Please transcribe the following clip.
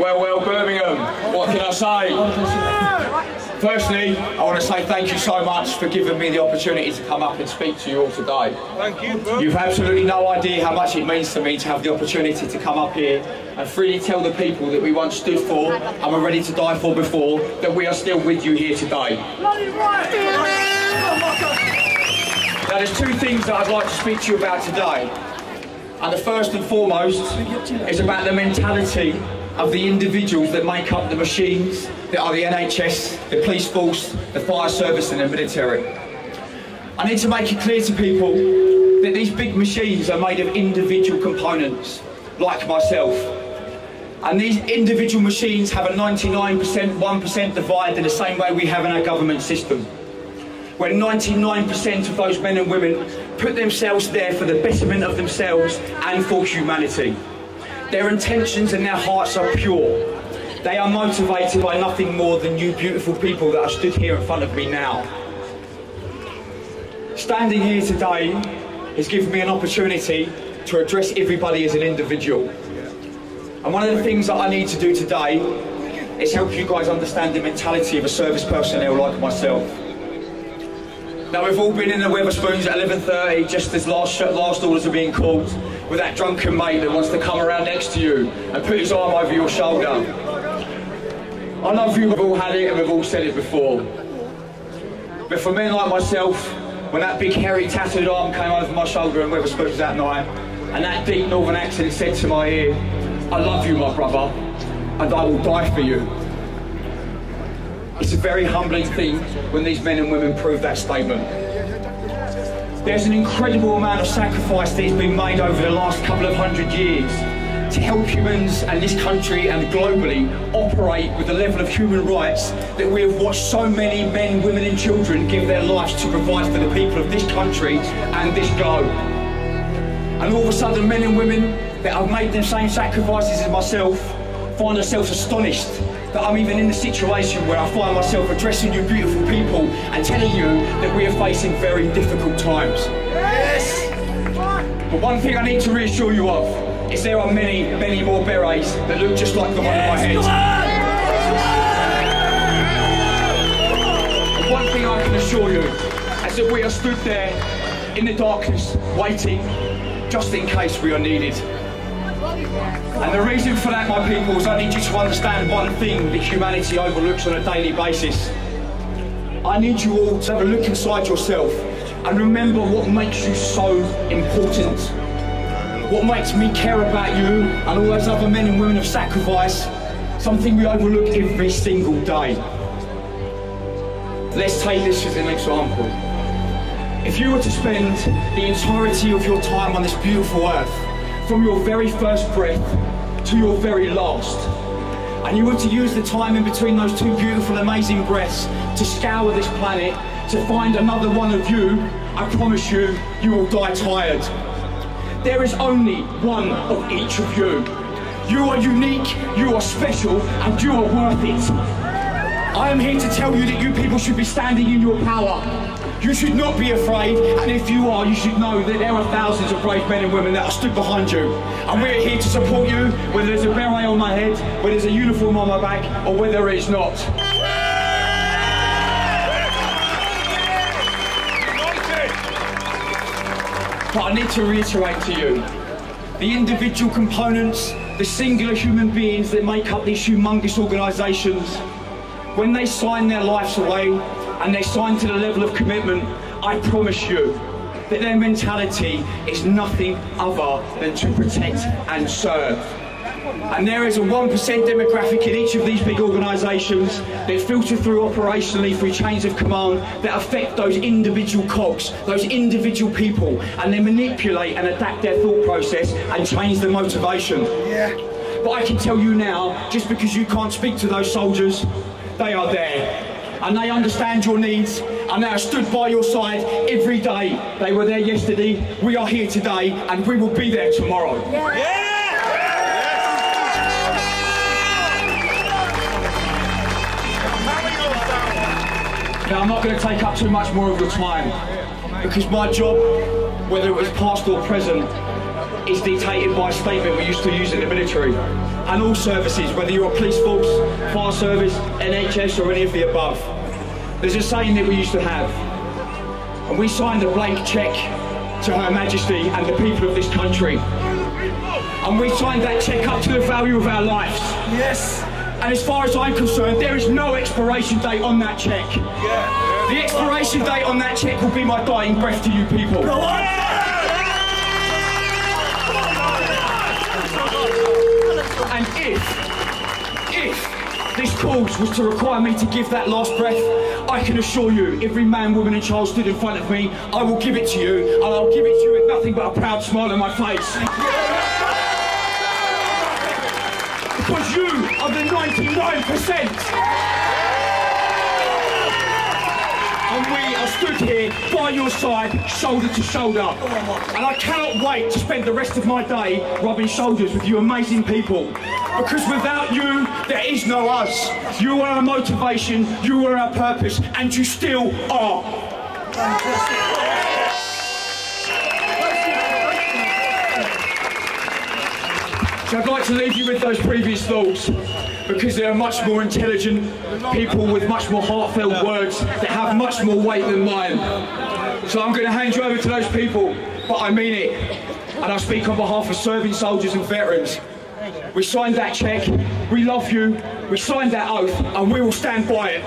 Well, Birmingham, what can I say? Firstly, I want to say thank you so much for giving me the opportunity to come up and speak to you all today. Thank you, bro. You've absolutely no idea how much it means to me to have the opportunity to come up here and freely tell the people that we once stood for and were ready to die for before that we are still with you here today. Now, there's two things that I'd like to speak to you about today. And the first and foremost is about the mentality of the individuals that make up the machines that are the NHS, the police force, the fire service and the military. I need to make it clear to people that these big machines are made of individual components, like myself. And these individual machines have a 99%, 1% divide in the same way we have in our government system, where 99% of those men and women put themselves there for the betterment of themselves and for humanity. Their intentions and their hearts are pure. They are motivated by nothing more than you beautiful people that are stood here in front of me now. Standing here today has given me an opportunity to address everybody as an individual. And one of the things that I need to do today is help you guys understand the mentality of a service personnel like myself. Now, we've all been in the Wetherspoons at 11:30, just as last orders are being called, with that drunken mate that wants to come around next to you and put his arm over your shoulder. I love you, we've all had it and we've all said it before. But for men like myself, when that big hairy tattooed arm came over my shoulder in Wetherspoons that night, and that deep northern accent said to my ear, "I love you, my brother, and I will die for you." It's a very humbling thing when these men and women prove that statement. There's an incredible amount of sacrifice that has been made over the last couple of 100 years to help humans and this country and globally operate with the level of human rights that we have watched so many men, women and children give their lives to provide for the people of this country and this globe. And all of a sudden, men and women that have made the same sacrifices as myself find themselves astonished that I'm even in the situation where I find myself addressing you beautiful people and telling you that we are facing very difficult times. Yes! But one thing I need to reassure you of is there are many, many more berets that look just like the one on my head. And one thing I can assure you is that we are stood there in the darkness, waiting, just in case we are needed. And the reason for that, my people, is I need you to understand one thing that humanity overlooks on a daily basis. I need you all to have a look inside yourself and remember what makes you so important. What makes me care about you and all those other men and women of sacrifice, something we overlook every single day. Let's take this as an example. If you were to spend the entirety of your time on this beautiful earth, from your very first breath to your very last, and you were to use the time in between those two beautiful, amazing breaths to scour this planet, to find another one of you, I promise you, you will die tired. There is only one of each of you. You are unique, you are special, and you are worth it. I am here to tell you that you people should be standing in your power. You should not be afraid, and if you are, you should know that there are thousands of brave men and women that are stood behind you. And we're here to support you, whether there's a beret on my head, whether there's a uniform on my back, or whether it's not. But I need to reiterate to you, the individual components, the singular human beings that make up these humongous organisations, when they sign their lives away, and they sign to the level of commitment, I promise you that their mentality is nothing other than to protect and serve. And there is a 1% demographic in each of these big organisations that filter through operationally through chains of command that affect those individual cogs, those individual people, and they manipulate and adapt their thought process and change their motivation. Yeah. But I can tell you now, just because you can't speak to those soldiers, they are there. And they understand your needs, and they are stood by your side every day. They were there yesterday, we are here today, and we will be there tomorrow. Yeah. Yeah. Now, I'm not going to take up too much more of your time, because my job, whether it was past or present, is dictated by a statement we used to use in the military. and all services, whether you're a police force, fire service, NHS or any of the above. There's a saying that we used to have, and we signed a blank cheque to Her Majesty and the people of this country. And we signed that cheque up to the value of our lives. Yes. And as far as I'm concerned, there is no expiration date on that cheque. Yeah. The expiration date on that cheque will be my dying breath to you people. Go on. And if this cause was to require me to give that last breath, I can assure you, every man, woman and child stood in front of me, I will give it to you, and I'll give it to you with nothing but a proud smile on my face. Because you are the 99%. And we are stood here by your side, shoulder to shoulder. And I cannot wait to spend the rest of my day rubbing shoulders with you amazing people. Because without you, there is no us. You are our motivation, you are our purpose, and you still are. So I'd like to leave you with those previous thoughts, because there are much more intelligent people with much more heartfelt words that have much more weight than mine. So I'm going to hand you over to those people, but I mean it. And I speak on behalf of serving soldiers and veterans. We signed that cheque, we love you, we signed that oath, and we will stand by it.